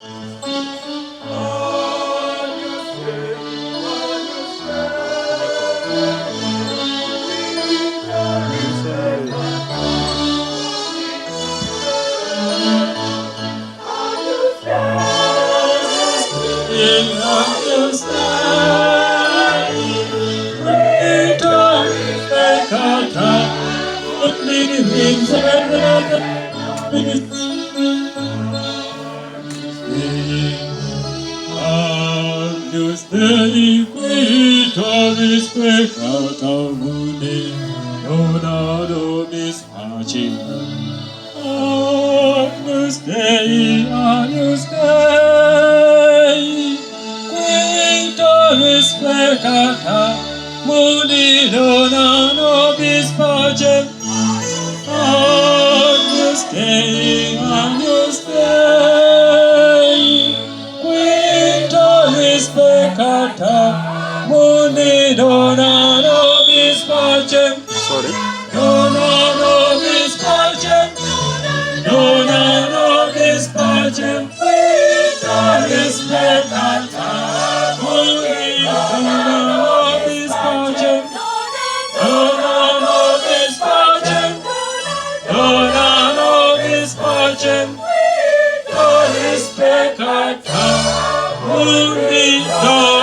Agnus Dei qui Doris peccata mundi, dona nobis pacem. Agnus Dei, qui Doris peccata mundi, dona nobis pacem. Agnus Dei, qui Doris peccata mundi, dona nobis pacem. Sorry. Dona nobis pacem, dona nobis pacem, qui Doris peccata mundi, dona nobis pacem. Dona nobis pacem, dona nobis pacem, qui Doris peccata mundi, dona